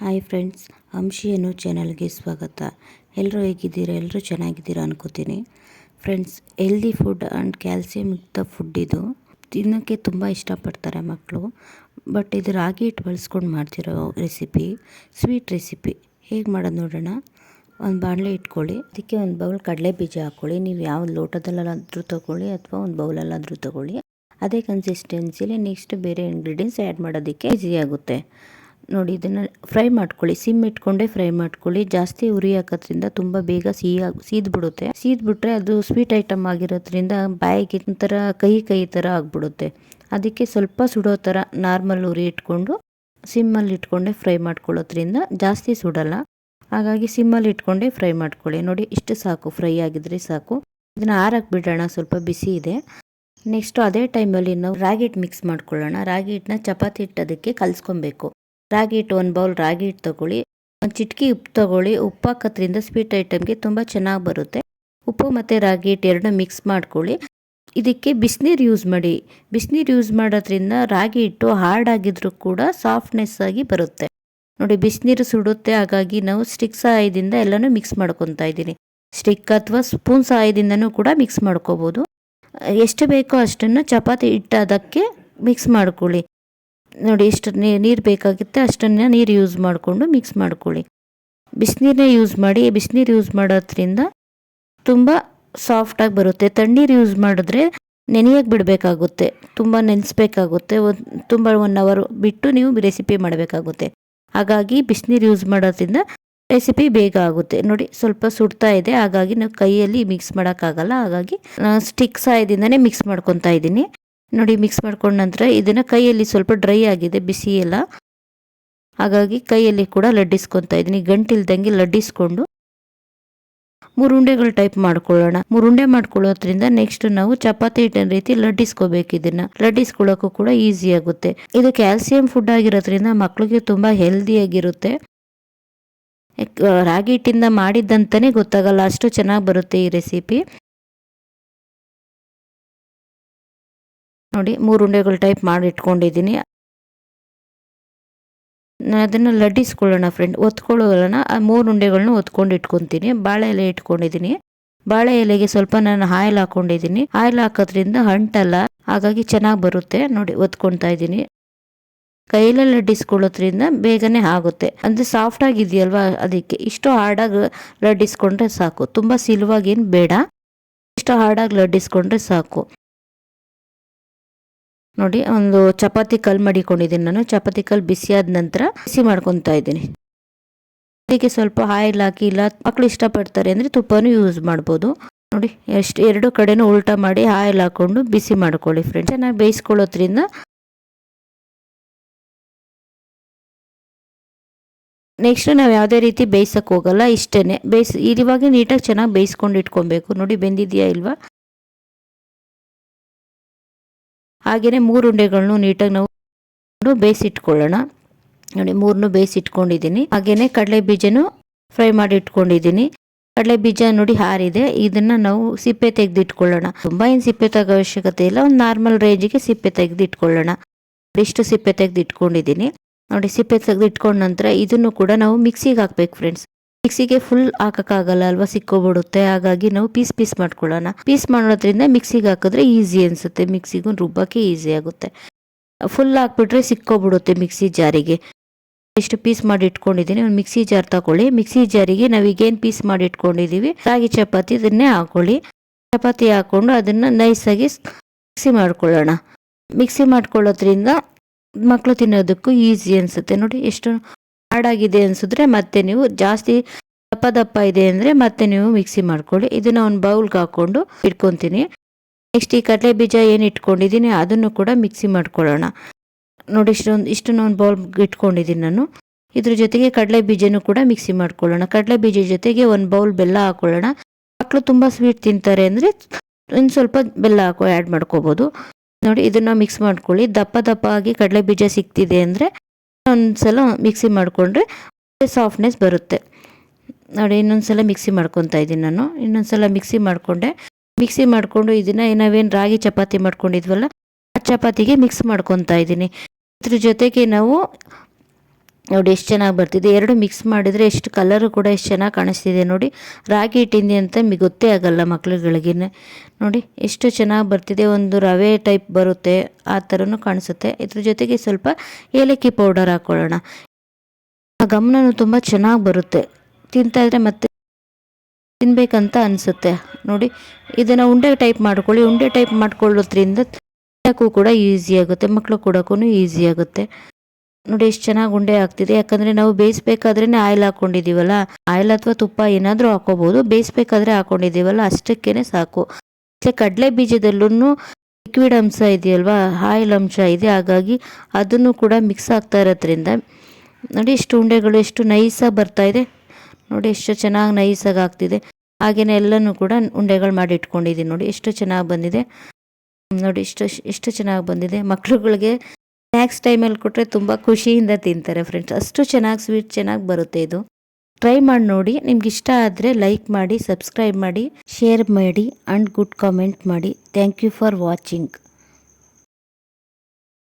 Hi friends, ಅಂಶಿ ಅನ್ನೋ ಚಾನಲ್ಗೆ ಸ್ವಾಗತ. ಎಲ್ಲರೂ ಹೇಗಿದ್ದೀರಾ? ಎಲ್ಲರೂ ಚೆನ್ನಾಗಿದ್ದೀರಾ ಅನ್ಕೋತೀನಿ. Friends, healthy food and calcium ಯುಕ್ತ ಫುಡ್ ಇದು. ತಿನ್ನೋಕ್ಕೆ ತುಂಬ ಇಷ್ಟಪಡ್ತಾರೆ ಮಕ್ಕಳು. ಬಟ್ ಇದು ರಾಗಿ ಹಿಟ್ಟು ಬಳಸ್ಕೊಂಡು ಮಾಡ್ತಿರೋ ರೆಸಿಪಿ, ಸ್ವೀಟ್ ರೆಸಿಪಿ. ಹೇಗೆ ಮಾಡೋದು ನೋಡೋಣ. ಒಂದು ಬಾಣಲೆ ಇಟ್ಕೊಳ್ಳಿ. ಅದಕ್ಕೆ ಒಂದು ಬೌಲ್ ಕಡಲೆ ಬೀಜ ಹಾಕ್ಕೊಳ್ಳಿ. ನೀವು ಯಾವ ಲೋಟದಲ್ಲಾದರೂ ತೊಗೊಳ್ಳಿ ಅಥವಾ ಒಂದು ಬೌಲಲ್ಲಾದರೂ ತೊಗೊಳ್ಳಿ. ಅದೇ ಕನ್ಸಿಸ್ಟೆನ್ಸಿಲಿ ನೆಕ್ಸ್ಟ್ ಬೇರೆ ಇಂಗ್ರೀಡಿಯೆಂಟ್ಸ್ ಆ್ಯಡ್ ಮಾಡೋದಕ್ಕೆ ಈಸಿ ಆಗುತ್ತೆ. ನೋಡಿ, ಇದನ್ನು ಫ್ರೈ ಮಾಡ್ಕೊಳ್ಳಿ. ಸಿಮ್ ಇಟ್ಕೊಂಡೇ ಫ್ರೈ ಮಾಡ್ಕೊಳ್ಳಿ. ಜಾಸ್ತಿ ಉರಿ ಹಾಕೋದ್ರಿಂದ ತುಂಬ ಬೇಗ ಸೀದ್ಬಿಡುತ್ತೆ. ಸೀದ್ಬಿಟ್ರೆ ಅದು ಸ್ವೀಟ್ ಐಟಮ್ ಆಗಿರೋದ್ರಿಂದ ಬಾಯಿಗೆ ಒಂಥರ ಕಹಿ ಥರ ಆಗಿಬಿಡುತ್ತೆ. ಅದಕ್ಕೆ ಸ್ವಲ್ಪ ಸುಡೋ ಥರ ನಾರ್ಮಲ್ ಉರಿ ಇಟ್ಕೊಂಡು ಸಿಮ್ಮಲ್ಲಿ ಇಟ್ಕೊಂಡೇ ಫ್ರೈ ಮಾಡ್ಕೊಳ್ಳೋದ್ರಿಂದ ಜಾಸ್ತಿ ಸುಡಲ್ಲ. ಹಾಗಾಗಿ ಸಿಮ್ಮಲ್ಲಿ ಇಟ್ಕೊಂಡೇ ಫ್ರೈ ಮಾಡ್ಕೊಳ್ಳಿ. ನೋಡಿ, ಇಷ್ಟು ಸಾಕು, ಫ್ರೈ ಆಗಿದ್ರೆ ಸಾಕು. ಇದನ್ನು ಆರಕ್ಕೆ ಬಿಡೋಣ, ಸ್ವಲ್ಪ ಬಿಸಿ ಇದೆ. ನೆಕ್ಸ್ಟು ಅದೇ ಟೈಮಲ್ಲಿ ನಾವು ರಾಗಿ ಹಿಟ್ಟು ಮಿಕ್ಸ್ ಮಾಡ್ಕೊಳ್ಳೋಣ. ರಾಗಿ ಹಿಟ್ಟನ್ನ ಚಪಾತಿ ಹಿಟ್ಟು ಅದಕ್ಕೆ ಕಲಿಸ್ಕೊಬೇಕು. ರಾಗಿ ಹಿಟ್ಟು, ಒಂದು ಬೌಲ್ ರಾಗಿ ಹಿಟ್ಟು ತೊಗೊಳ್ಳಿ. ಒಂದು ಚಿಟಕಿ ಉಪ್ಪು ತೊಗೊಳ್ಳಿ. ಉಪ್ಪು ಹಾಕೋದ್ರಿಂದ ಸ್ವೀಟ್ ಐಟಮ್ಗೆ ತುಂಬ ಚೆನ್ನಾಗಿ ಬರುತ್ತೆ. ಉಪ್ಪು ಮತ್ತು ರಾಗಿ ಹಿಟ್ಟು ಎರಡನ್ನ ಮಿಕ್ಸ್ ಮಾಡ್ಕೊಳ್ಳಿ. ಇದಕ್ಕೆ ಬಿಸಿನೀರು ಯೂಸ್ ಮಾಡಿ. ಬಿಸಿನೀರು ಯೂಸ್ ಮಾಡೋದ್ರಿಂದ ರಾಗಿ ಹಿಟ್ಟು ಹಾರ್ಡ್ ಆಗಿದ್ರೂ ಕೂಡ ಸಾಫ್ಟ್ನೆಸ್ ಆಗಿ ಬರುತ್ತೆ. ನೋಡಿ, ಬಿಸಿನೀರು ಸುಡುತ್ತೆ. ಹಾಗಾಗಿ ನಾವು ಸ್ಟಿಕ್ ಸಹಾಯದಿಂದ ಎಲ್ಲನೂ ಮಿಕ್ಸ್ ಮಾಡ್ಕೊತಾ ಇದ್ದೀನಿ. ಸ್ಟಿಕ್ ಅಥವಾ ಸ್ಪೂನ್ ಸಹಾಯದಿಂದನೂ ಕೂಡ ಮಿಕ್ಸ್ ಮಾಡ್ಕೋಬೋದು. ಎಷ್ಟು ಬೇಕೋ ಅಷ್ಟನ್ನು ಚಪಾತಿ ಹಿಟ್ಟು ಅದಕ್ಕೆ ಮಿಕ್ಸ್ ಮಾಡ್ಕೊಳ್ಳಿ. ನೋಡಿ, ಎಷ್ಟು ನೀರು ಬೇಕಾಗುತ್ತೆ ಅಷ್ಟನ್ನು ನೀರು ಯೂಸ್ ಮಾಡಿಕೊಂಡು ಮಿಕ್ಸ್ ಮಾಡ್ಕೊಳ್ಳಿ. ಬಿಸಿನೀರನ್ನೇ ಯೂಸ್ ಮಾಡಿ. ಬಿಸಿನೀರು ಯೂಸ್ ಮಾಡೋದ್ರಿಂದ ತುಂಬ ಸಾಫ್ಟಾಗಿ ಬರುತ್ತೆ. ತಣ್ಣೀರು ಯೂಸ್ ಮಾಡಿದ್ರೆ ನೆನೆಯೋಕ್ಕೆ ಬಿಡಬೇಕಾಗುತ್ತೆ. ತುಂಬ ನೆನೆಸ್ಬೇಕಾಗುತ್ತೆ. ತುಂಬ 1 ಅವರ್ ಬಿಟ್ಟು ನೀವು ರೆಸಿಪಿ ಮಾಡಬೇಕಾಗುತ್ತೆ. ಹಾಗಾಗಿ ಬಿಸಿನೀರು ಯೂಸ್ ಮಾಡೋದ್ರಿಂದ ರೆಸಿಪಿ ಬೇಗ ಆಗುತ್ತೆ. ನೋಡಿ, ಸ್ವಲ್ಪ ಸುಡ್ತಾ ಇದೆ. ಹಾಗಾಗಿ ನಾವು ಕೈಯಲ್ಲಿ ಮಿಕ್ಸ್ ಮಾಡೋಕ್ಕಾಗಲ್ಲ. ಹಾಗಾಗಿ ನಾನು ಸ್ಟಿಕ್ ಸಹಾಯದಿಂದನೇ ಮಿಕ್ಸ್ ಮಾಡ್ಕೊತಾ ಇದ್ದೀನಿ. ನೋಡಿ, ಮಿಕ್ಸ್ ಮಾಡ್ಕೊಂಡ ನಂತರ ಇದನ್ನು ಕೈಯಲ್ಲಿ ಸ್ವಲ್ಪ ಡ್ರೈ ಆಗಿದೆ, ಬಿಸಿ ಎಲ್ಲ. ಹಾಗಾಗಿ ಕೈಯಲ್ಲಿ ಕೂಡ ಲಡ್ಡಿಸ್ಕೊತಾ ಇದ್ದೀನಿ. ಗಂಟಿಲ್ದಂಗೆ ಲಡ್ಡಿಸ್ಕೊಂಡು 3 ಉಂಡೆಗಳು ಟೈಪ್ ಮಾಡ್ಕೊಳ್ಳೋಣ. 3 ಉಂಡೆ ಮಾಡ್ಕೊಳ್ಳೋದ್ರಿಂದ ನೆಕ್ಸ್ಟ್ ನಾವು ಚಪಾತಿ ಹಿಟ್ಟಿನ ರೀತಿ ಲಡ್ಡಿಸ್ಕೋಬೇಕು. ಇದನ್ನು ಲಡ್ಡಿಸ್ಕೊಳ್ಳೋಕ್ಕೂ ಕೂಡ ಈಸಿ ಆಗುತ್ತೆ. ಇದು ಕ್ಯಾಲ್ಸಿಯಂ ಫುಡ್ ಆಗಿರೋದ್ರಿಂದ ಮಕ್ಕಳಿಗೆ ತುಂಬ ಹೆಲ್ದಿಯಾಗಿರುತ್ತೆ. ರಾಗಿ ಹಿಟ್ಟಿಂದ ಮಾಡಿದ್ದಂತಲೇ ಗೊತ್ತಾಗಲ್ಲ, ಅಷ್ಟು ಚೆನ್ನಾಗಿ ಬರುತ್ತೆ ಈ ರೆಸಿಪಿ. ನೋಡಿ, 3 ಉಂಡೆಗಳು ಟೈಪ್ ಮಾಡಿ ಇಟ್ಕೊಂಡಿದ್ದೀನಿ. ಅದನ್ನು ಲಡ್ಡಿಸ್ಕೊಳ್ಳೋಣ ಫ್ರೆಂಡ್. ಒತ್ಕೊಳ್ಳೋಣ. ಆ 3 ಉಂಡೆಗಳನ್ನ ಒತ್ಕೊಂಡು ಇಟ್ಕೊತೀನಿ. ಬಾಳೆ ಎಲೆ ಇಟ್ಕೊಂಡಿದ್ದೀನಿ. ಬಾಳೆ ಎಲೆಗೆ ಸ್ವಲ್ಪ ನಾನು ಆಯಿಲ್ ಹಾಕೊಂಡಿದ್ದೀನಿ. ಆಯಿಲ್ ಹಾಕೋದ್ರಿಂದ ಅಂಟಲ್ಲ, ಹಾಗಾಗಿ ಚೆನ್ನಾಗಿ ಬರುತ್ತೆ. ನೋಡಿ, ಒತ್ಕೊತಾ ಇದ್ದೀನಿ. ಕೈಯಲ್ಲೇ ಲಡ್ಡಿಸ್ಕೊಳ್ಳೋದ್ರಿಂದ ಬೇಗನೆ ಆಗುತ್ತೆ. ಅಂದರೆ ಸಾಫ್ಟ್ ಆಗಿದೆಯಲ್ವಾ, ಅದಕ್ಕೆ ಇಷ್ಟು ಹಾರ್ಡಾಗಿ ಲಡ್ಡಿಸ್ಕೊಂಡ್ರೆ ಸಾಕು. ತುಂಬ ಸಿಲುವಾಗೇನು ಬೇಡ, ಇಷ್ಟು ಹಾರ್ಡಾಗಿ ಲಡ್ಡಿಸ್ಕೊಂಡ್ರೆ ಸಾಕು. ನೋಡಿ, ಒಂದು ಚಪಾತಿ ಕಲ್ ಮಾಡಿಕೊಂಡಿದ್ದೀನಿ ನಾನು. ಚಪಾತಿ ಕಲ್ ಬಿಸಿಯಾದ ನಂತರ ಬಿಸಿ ಮಾಡ್ಕೊತಾ ಇದ್ದೀನಿ. ಅದಕ್ಕೆ ಸ್ವಲ್ಪ ಆಯಿಲ್ ಹಾಕಿ, ಇಲ್ಲ ಮಕ್ಕಳು ಇಷ್ಟಪಡ್ತಾರೆ ಅಂದರೆ ತುಪ್ಪನೂ ಯೂಸ್ ಮಾಡ್ಬೋದು. ನೋಡಿ, ಎರಡು ಕಡೆನೂ ಉಲ್ಟಾ ಮಾಡಿ ಆಯಿಲ್ ಹಾಕ್ಕೊಂಡು ಬಿಸಿ ಮಾಡ್ಕೊಳ್ಳಿ ಫ್ರೆಂಡ್ಸ್. ಚೆನ್ನಾಗಿ ಬೇಯಿಸ್ಕೊಳ್ಳೋದ್ರಿಂದ ನೆಕ್ಸ್ಟ್ ನಾವು ಯಾವುದೇ ರೀತಿ ಬೇಯಿಸೋಕೆ ಹೋಗಲ್ಲ. ಇಷ್ಟೇ ಇವಾಗ ನೀಟಾಗಿ ಚೆನ್ನಾಗಿ ಬೇಯಿಸ್ಕೊಂಡು ಇಟ್ಕೊಬೇಕು. ನೋಡಿ, ಬೆಂದಿದೆಯಾ ಇಲ್ವಾ. ಹಾಗೆಯೇ 3 ಉಂಡೆಗಳನ್ನು ನೀಟಾಗಿ ನಾವು ಬೇಯಿಸಿಟ್ಕೊಳ್ಳೋಣ. ನೋಡಿ, 3 ಬೇಯಿಸಿಟ್ಕೊಂಡಿದ್ದೀನಿ. ಹಾಗೆಯೇ ಕಡಲೆ ಬೀಜನೂ ಫ್ರೈ ಮಾಡಿ ಇಟ್ಕೊಂಡಿದ್ದೀನಿ. ಕಡಲೆ ಬೀಜ ನೋಡಿ ಹಾರಿದೆ. ಇದನ್ನು ನಾವು ಸಿಪ್ಪೆ ತೆಗೆದಿಟ್ಕೊಳ್ಳೋಣ. ತುಂಬ ಏನು ಸಿಪ್ಪೆ ತೆಗೋ ಅವಶ್ಯಕತೆ ಇಲ್ಲ. ಒಂದು ನಾರ್ಮಲ್ ರೇಂಜಿಗೆ ಸಿಪ್ಪೆ ತೆಗೆದಿಟ್ಕೊಳ್ಳೋಣ. ಇಷ್ಟು ಸಿಪ್ಪೆ ತೆಗೆದಿಟ್ಕೊಂಡಿದ್ದೀನಿ. ನೋಡಿ, ಸಿಪ್ಪೆ ತೆಗೆದಿಟ್ಕೊಂಡ ನಂತರ ಇದನ್ನು ಕೂಡ ನಾವು ಮಿಕ್ಸಿಗೆ ಹಾಕ್ಬೇಕು ಫ್ರೆಂಡ್ಸ್. ಮಿಕ್ಸಿಗೆ ಫುಲ್ ಹಾಕೋಕ್ಕಾಗಲ್ಲ ಅಲ್ವಾ, ಸಿಕ್ಕೋಬಿಡುತ್ತೆ. ಹಾಗಾಗಿ ನಾವು ಪೀಸ್ ಮಾಡ್ಕೊಳ್ಳೋಣ. ಪೀಸ್ ಮಾಡೋದ್ರಿಂದ ಮಿಕ್ಸಿಗೆ ಹಾಕಿದ್ರೆ ಈಸಿ ಅನಿಸುತ್ತೆ. ಮಿಕ್ಸಿಗೂ ರುಬ್ಬಕ್ಕೆ ಈಸಿ ಆಗುತ್ತೆ. ಫುಲ್ ಹಾಕ್ಬಿಟ್ರೆ ಸಿಕ್ಕೋಬಿಡುತ್ತೆ ಮಿಕ್ಸಿ ಜಾರಿಗೆ. ಎಷ್ಟು ಪೀಸ್ ಮಾಡಿ ಇಟ್ಕೊಂಡಿದ್ದೀನಿ. ಒಂದು ಮಿಕ್ಸಿ ಜಾರ್ ತಗೊಳ್ಳಿ. ಮಿಕ್ಸಿ ಜಾರಿಗೆ ನಾವೀಗೇನು ಪೀಸ್ ಮಾಡಿ ಇಟ್ಕೊಂಡಿದ್ದೀವಿ ರಾಗಿ ಚಪಾತಿ, ಇದನ್ನೇ ಹಾಕೊಳ್ಳಿ. ಚಪಾತಿ ಹಾಕ್ಕೊಂಡು ಅದನ್ನು ನೈಸಾಗಿ ಮಿಕ್ಸಿ ಮಾಡ್ಕೊಳ್ಳೋಣ. ಮಿಕ್ಸಿ ಮಾಡ್ಕೊಳ್ಳೋದ್ರಿಂದ ಮಕ್ಕಳು ತಿನ್ನೋದಕ್ಕೂ ಈಸಿ ಅನಿಸುತ್ತೆ. ನೋಡಿ, ಎಷ್ಟು ಹಾರ್ಡಾಗಿದೆ ಅನಿಸಿದ್ರೆ ಮತ್ತೆ ನೀವು ಜಾಸ್ತಿ ದಪ್ಪ ಇದೆ ಅಂದರೆ ಮತ್ತೆ ನೀವು ಮಿಕ್ಸಿ ಮಾಡ್ಕೊಳ್ಳಿ. ಇದನ್ನು ಒಂದು ಬೌಲ್ಗೆ ಹಾಕ್ಕೊಂಡು ಇಟ್ಕೊತೀನಿ. ನೆಕ್ಸ್ಟ್ ಈ ಕಡಲೆ ಬೀಜ ಏನು ಇಟ್ಕೊಂಡಿದ್ದೀನಿ ಅದನ್ನು ಕೂಡ ಮಿಕ್ಸಿ ಮಾಡ್ಕೊಳ್ಳೋಣ. ನೋಡಿ, ಇಷ್ಟನ್ನು ಒಂದು ಬೌಲ್ಗೆ ಇಟ್ಕೊಂಡಿದ್ದೀನಿ ನಾನು. ಇದ್ರ ಜೊತೆಗೆ ಕಡಲೆ ಬೀಜನೂ ಕೂಡ ಮಿಕ್ಸಿ ಮಾಡ್ಕೊಳ್ಳೋಣ. ಕಡಲೆ ಬೀಜ ಜೊತೆಗೆ ಒಂದು ಬೌಲ್ ಬೆಲ್ಲ ಹಾಕ್ಕೊಳ್ಳೋಣ. ಮಕ್ಕಳು ತುಂಬ ಸ್ವೀಟ್ ತಿಂತಾರೆ ಅಂದರೆ ಇನ್ನು ಸ್ವಲ್ಪ ಬೆಲ್ಲ ಆ್ಯಡ್ ಮಾಡ್ಕೋಬೋದು. ನೋಡಿ, ಇದನ್ನು ಮಿಕ್ಸ್ ಮಾಡ್ಕೊಳ್ಳಿ. ದಪ್ಪ ಆಗಿ ಕಡಲೆ ಬೀಜ ಸಿಗ್ತಿದೆ ಅಂದರೆ ಒಂದ್ಸಲ ಮಿಕ್ಸಿ ಮಾಡಿಕೊಂಡ್ರೆ ಸಾಫ್ಟ್ನೆಸ್ ಬರುತ್ತೆ. ನೋಡಿ, ಇನ್ನೊಂದ್ಸಲ ಮಿಕ್ಸಿ ಮಾಡ್ಕೊತಾ ಇದ್ದೀನಿ ನಾನು. ಇನ್ನೊಂದ್ಸಲ ಮಿಕ್ಸಿ ಮಾಡಿಕೊಂಡು ಇದನ್ನು ನಾವೇನು ರಾಗಿ ಚಪಾತಿ ಮಾಡ್ಕೊಂಡಿದ್ವಲ್ಲ ಆ ಚಪಾತಿಗೆ ಮಿಕ್ಸ್ ಮಾಡ್ಕೊತಾ ಇದ್ದೀನಿ. ಇದ್ರ ಜೊತೆಗೆ ನಾವು ನೋಡಿ ಎಷ್ಟು ಚೆನ್ನಾಗಿ ಬರ್ತಿದೆ. ಎರಡು ಮಿಕ್ಸ್ ಮಾಡಿದರೆ ಎಷ್ಟು ಕಲರು ಕೂಡ ಎಷ್ಟು ಚೆನ್ನಾಗಿ ಕಾಣಿಸ್ತಿದೆ ನೋಡಿ. ರಾಗಿ ಹಿಟ್ಟಿಂದೆ ಅಂತ ಗೊತ್ತೇ ಆಗಲ್ಲ ಮಕ್ಳುಗಳಿಗೆ. ನೋಡಿ ಎಷ್ಟು ಚೆನ್ನಾಗಿ ಬರ್ತಿದೆ. ಒಂದು ರವೆ ಟೈಪ್ ಬರುತ್ತೆ, ಆ ಥರನೂ ಕಾಣಿಸುತ್ತೆ. ಇದ್ರ ಜೊತೆಗೆ ಸ್ವಲ್ಪ ಏಲಕ್ಕಿ ಪೌಡರ್ ಹಾಕ್ಕೊಳ್ಳೋಣ. ಆ ಗಮನೂ ತುಂಬ ಚೆನ್ನಾಗಿ ಬರುತ್ತೆ. ತಿಂತಾಯಿದ್ರೆ ಮತ್ತೆ ತಿನ್ಬೇಕಂತ ಅನಿಸುತ್ತೆ. ನೋಡಿ ಇದನ್ನು ಉಂಡೆ ಟೈಪ್ ಮಾಡ್ಕೊಳ್ಳಿ. ಉಂಡೆ ಟೈಪ್ ಮಾಡ್ಕೊಳ್ಳೋದ್ರಿಂದ ತಿನ್ನೋಕ್ಕೂ ಕೂಡ ಈಸಿ ಆಗುತ್ತೆ, ಮಕ್ಕಳು ಕೊಡೋಕ್ಕೂ ಈಸಿ ಆಗುತ್ತೆ. ನೋಡಿ ಎಷ್ಟು ಚೆನ್ನಾಗಿ ಉಂಡೆ ಆಗ್ತಿದೆ. ಯಾಕಂದರೆ ನಾವು ಬೇಯಿಸ್ಬೇಕಾದ್ರೇ ಆಯಿಲ್ ಹಾಕ್ಕೊಂಡಿದ್ದೀವಲ್ಲ, ಆಯಿಲ್ ಅಥವಾ ತುಪ್ಪ ಏನಾದರೂ ಹಾಕ್ಕೋಬೋದು. ಬೇಯಿಸ್ಬೇಕಾದ್ರೆ ಹಾಕ್ಕೊಂಡಿದ್ದೀವಲ್ಲ ಅಷ್ಟಕ್ಕೇ ಸಾಕು. ಮತ್ತು ಕಡಲೆ ಬೀಜದಲ್ಲೂ ಲಿಕ್ವಿಡ್ ಅಂಶ ಇದೆಯಲ್ವಾ, ಆಯಿಲ್ ಅಂಶ ಇದೆ, ಹಾಗಾಗಿ ಅದನ್ನು ಕೂಡ ಮಿಕ್ಸ್ ಆಗ್ತಾ ಇರೋದ್ರಿಂದ ನೋಡಿ ಎಷ್ಟು ಉಂಡೆಗಳು ಎಷ್ಟು ನೈಸಾಗಿ ಬರ್ತಾಯಿದೆ. ನೋಡಿ ಎಷ್ಟು ಚೆನ್ನಾಗಿ ನೈಸಾಗಿ ಆಗ್ತಿದೆ. ಹಾಗೆಯೇ ಎಲ್ಲನೂ ಕೂಡ ಉಂಡೆಗಳು ಮಾಡಿ ಇಟ್ಕೊಂಡಿದ್ದೀನಿ. ನೋಡಿ ಎಷ್ಟು ಚೆನ್ನಾಗಿ ಬಂದಿದೆ. ನೋಡಿ ಎಷ್ಟು ಚೆನ್ನಾಗಿ ಬಂದಿದೆ. ಮಕ್ಳುಗಳಿಗೆ ಸ್ನ್ಯಾಕ್ಸ್ ಟೈಮಲ್ಲಿ ಕೊಟ್ಟರೆ ತುಂಬ ಖುಷಿಯಿಂದ ತಿಂತಾರೆ ಫ್ರೆಂಡ್ಸ್. ಅಷ್ಟು ಚೆನ್ನಾಗಿ ಸ್ವೀಟ್ ಚೆನ್ನಾಗಿ ಬರುತ್ತೆ ಇದು. ಟ್ರೈ ಮಾಡಿ ನೋಡಿ. ನಿಮ್ಗೆ ಇಷ್ಟ ಆದರೆ ಲೈಕ್ ಮಾಡಿ, ಸಬ್ಸ್ಕ್ರೈಬ್ ಮಾಡಿ, ಶೇರ್ ಮಾಡಿ ಆ್ಯಂಡ್ ಗುಡ್ ಕಾಮೆಂಟ್ ಮಾಡಿ. Thank you for watching.